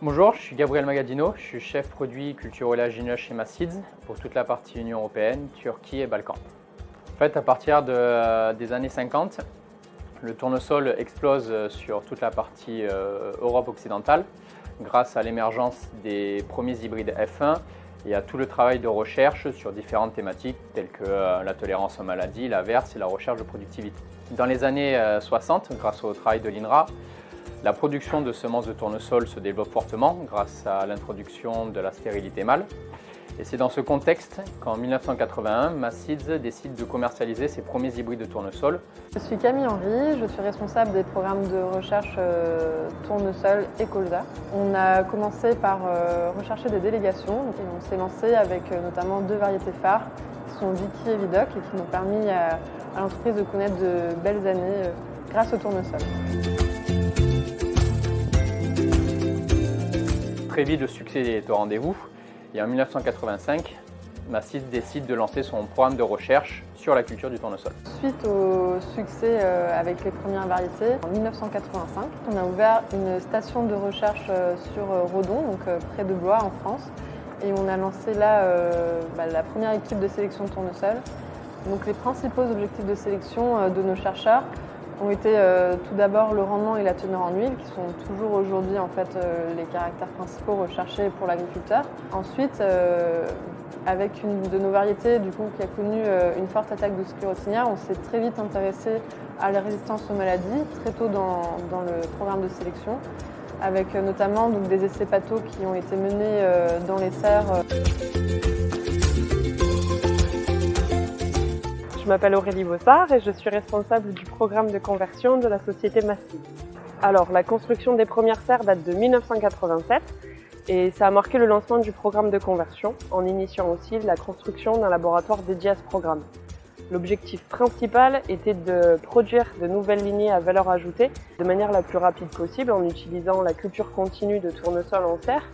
Bonjour, je suis Gabriel Magadino, je suis chef produit culture oléagineuse chez Massids pour toute la partie Union Européenne, Turquie et Balkans. En fait, à partir des années 50, le tournesol explose sur toute la partie Europe occidentale grâce à l'émergence des premiers hybrides F1 et à tout le travail de recherche sur différentes thématiques telles que la tolérance aux maladies, l'averse et la recherche de productivité. Dans les années 60, grâce au travail de l'INRA, la production de semences de tournesol se développe fortement grâce à l'introduction de la stérilité mâle. Et c'est dans ce contexte qu'en 1981, Massids décide de commercialiser ses premiers hybrides de tournesol. Je suis Camille Henry, je suis responsable des programmes de recherche tournesol et colza. On a commencé par rechercher des délégations et on s'est lancé avec notamment deux variétés phares qui sont Vicky et Vidoc et qui m'ont permis à l'entreprise de connaître de belles années grâce au tournesol. Très vite, le succès est au rendez-vous et en 1985, Massids décide de lancer son programme de recherche sur la culture du tournesol. Suite au succès avec les premières variétés, en 1985, on a ouvert une station de recherche sur Redon, donc près de Blois en France, et on a lancé là la première équipe de sélection de tournesol. Donc les principaux objectifs de sélection de nos chercheurs ont été tout d'abord le rendement et la teneur en huile, qui sont toujours aujourd'hui en fait les caractères principaux recherchés pour l'agriculteur. Ensuite, avec une de nos variétés du coup, qui a connu une forte attaque de sclérotinia, on s'est très vite intéressé à la résistance aux maladies, très tôt dans le programme de sélection, avec notamment donc, des essais pathos qui ont été menés dans les serres. Je m'appelle Aurélie Bossard et je suis responsable du programme de conversion de la société Massids. Alors, la construction des premières serres date de 1987 et ça a marqué le lancement du programme de conversion en initiant aussi la construction d'un laboratoire dédié à ce programme. L'objectif principal était de produire de nouvelles lignées à valeur ajoutée de manière la plus rapide possible en utilisant la culture continue de tournesol en serre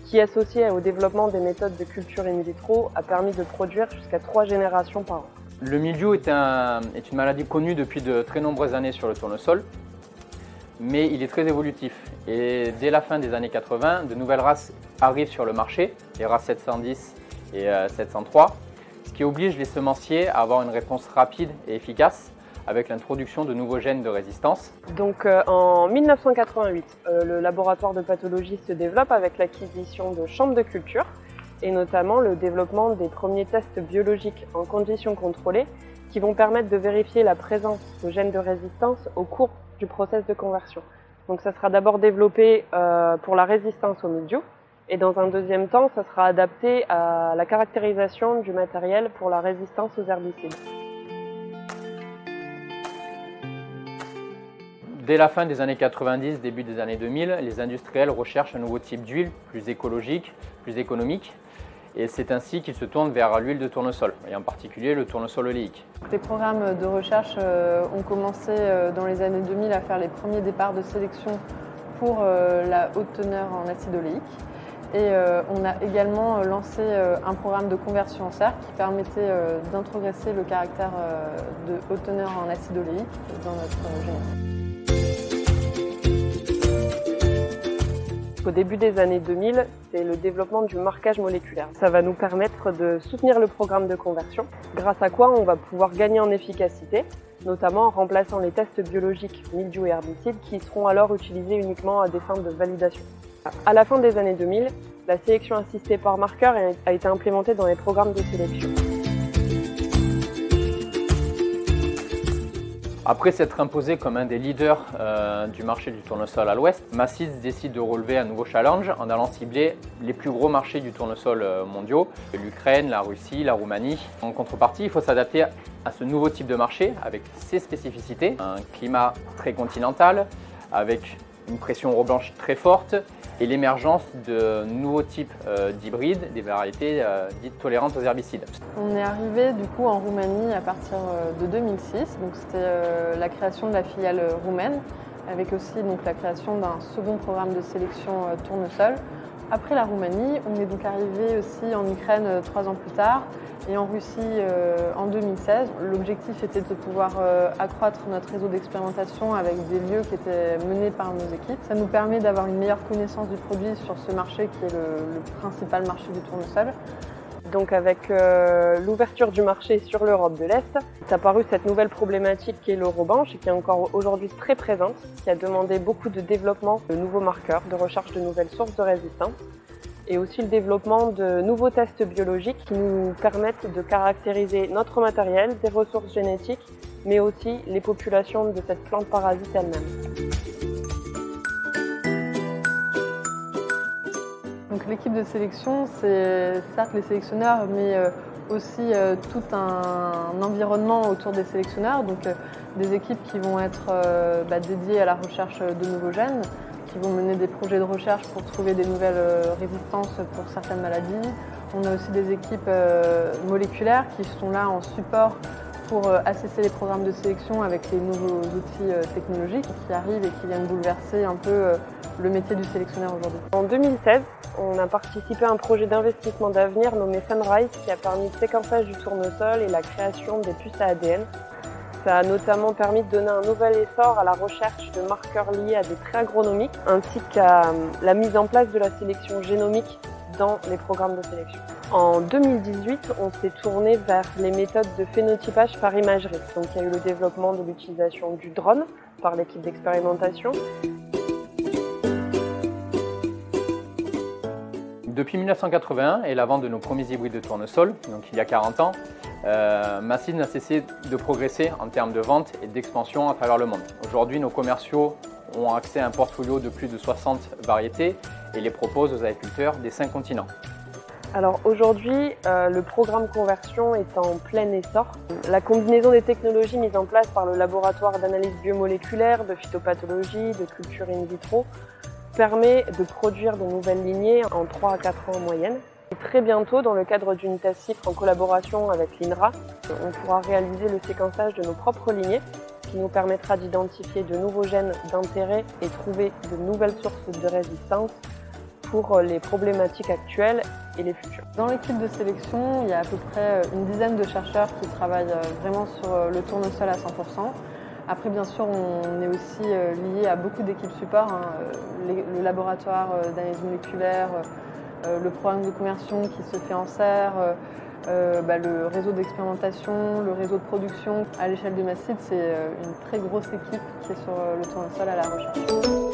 qui, associée au développement des méthodes de culture in vitro, a permis de produire jusqu'à 3 générations par an. Le mildiou est une maladie connue depuis de très nombreuses années sur le tournesol, mais il est très évolutif. Et dès la fin des années 80, de nouvelles races arrivent sur le marché, les races 710 et 703, ce qui oblige les semenciers à avoir une réponse rapide et efficace avec l'introduction de nouveaux gènes de résistance. Donc en 1988, le laboratoire de pathologie se développe avec l'acquisition de chambres de culture, et notamment le développement des premiers tests biologiques en conditions contrôlées qui vont permettre de vérifier la présence de gènes de résistance au cours du process de conversion. Donc ça sera d'abord développé pour la résistance au mildiou et dans un deuxième temps, ça sera adapté à la caractérisation du matériel pour la résistance aux herbicides. Dès la fin des années 90, début des années 2000, les industriels recherchent un nouveau type d'huile, plus écologique, plus économique. Et c'est ainsi qu'ils se tournent vers l'huile de tournesol, et en particulier le tournesol oléique. Les programmes de recherche ont commencé dans les années 2000 à faire les premiers départs de sélection pour la haute teneur en acide oléique. Et on a également lancé un programme de conversion en serre qui permettait d'introgresser le caractère de haute teneur en acide oléique dans notre génétique. Au début des années 2000, c'est le développement du marquage moléculaire. Ça va nous permettre de soutenir le programme de conversion, grâce à quoi on va pouvoir gagner en efficacité, notamment en remplaçant les tests biologiques mildiou et herbicides qui seront alors utilisés uniquement à des fins de validation. À la fin des années 2000, la sélection assistée par marqueur a été implémentée dans les programmes de sélection. Après s'être imposé comme un des leaders du marché du tournesol à l'ouest, Massids décide de relever un nouveau challenge en allant cibler les plus gros marchés du tournesol mondiaux, l'Ukraine, la Russie, la Roumanie. En contrepartie, il faut s'adapter à ce nouveau type de marché avec ses spécificités, un climat très continental, avec une pression reblanche très forte et l'émergence de nouveaux types d'hybrides, des variétés dites tolérantes aux herbicides. On est arrivé du coup en Roumanie à partir de 2006, donc c'était la création de la filiale roumaine, avec aussi donc, la création d'un second programme de sélection tournesol. Après la Roumanie, on est donc arrivé aussi en Ukraine 3 ans plus tard, Et en Russie, en 2016, l'objectif était de pouvoir accroître notre réseau d'expérimentation avec des lieux qui étaient menés par nos équipes. Ça nous permet d'avoir une meilleure connaissance du produit sur ce marché qui est le principal marché du tournesol. Donc avec l'ouverture du marché sur l'Europe de l'Est, est apparue cette nouvelle problématique qui est l'eurobanche et qui est encore aujourd'hui très présente, qui a demandé beaucoup de développement de nouveaux marqueurs, de recherche de nouvelles sources de résistance et aussi le développement de nouveaux tests biologiques qui nous permettent de caractériser notre matériel, des ressources génétiques, mais aussi les populations de cette plante parasite elle-même. Donc l'équipe de sélection, c'est certes les sélectionneurs, mais aussi tout un environnement autour des sélectionneurs, donc des équipes qui vont être dédiées à la recherche de nouveaux gènes, qui vont mener des projets de recherche pour trouver des nouvelles résistances pour certaines maladies. On a aussi des équipes moléculaires qui sont là en support pour assesser les programmes de sélection avec les nouveaux outils technologiques qui arrivent et qui viennent bouleverser un peu le métier du sélectionneur aujourd'hui. En 2016, on a participé à un projet d'investissement d'avenir nommé Sunrise qui a permis le séquençage du tournesol et la création des puces à ADN. Ça a notamment permis de donner un nouvel essor à la recherche de marqueurs liés à des traits agronomiques ainsi qu'à la mise en place de la sélection génomique dans les programmes de sélection. En 2018, on s'est tourné vers les méthodes de phénotypage par imagerie. Donc il y a eu le développement de l'utilisation du drone par l'équipe d'expérimentation. Depuis 1981 et la vente de nos premiers hybrides de tournesol, donc il y a 40 ans, Massids n'a cessé de progresser en termes de vente et d'expansion à travers le monde. Aujourd'hui, nos commerciaux ont accès à un portfolio de plus de 60 variétés et les proposent aux agriculteurs des 5 continents. Alors aujourd'hui, le programme conversion est en plein essor. La combinaison des technologies mises en place par le laboratoire d'analyse biomoléculaire, de phytopathologie, de culture in vitro permet de produire de nouvelles lignées en 3 à 4 ans en moyenne. Et très bientôt, dans le cadre d'une thèse CIFRE en collaboration avec l'INRA, on pourra réaliser le séquençage de nos propres lignées, qui nous permettra d'identifier de nouveaux gènes d'intérêt et trouver de nouvelles sources de résistance pour les problématiques actuelles et les futures. Dans l'équipe de sélection, il y a à peu près une dizaine de chercheurs qui travaillent vraiment sur le tournesol à 100%. Après, bien sûr, on est aussi lié à beaucoup d'équipes support, le laboratoire d'analyse moléculaire, le programme de conversion qui se fait en serre, le réseau d'expérimentation, le réseau de production. À l'échelle de Massids, c'est une très grosse équipe qui est sur le tournesol à la recherche.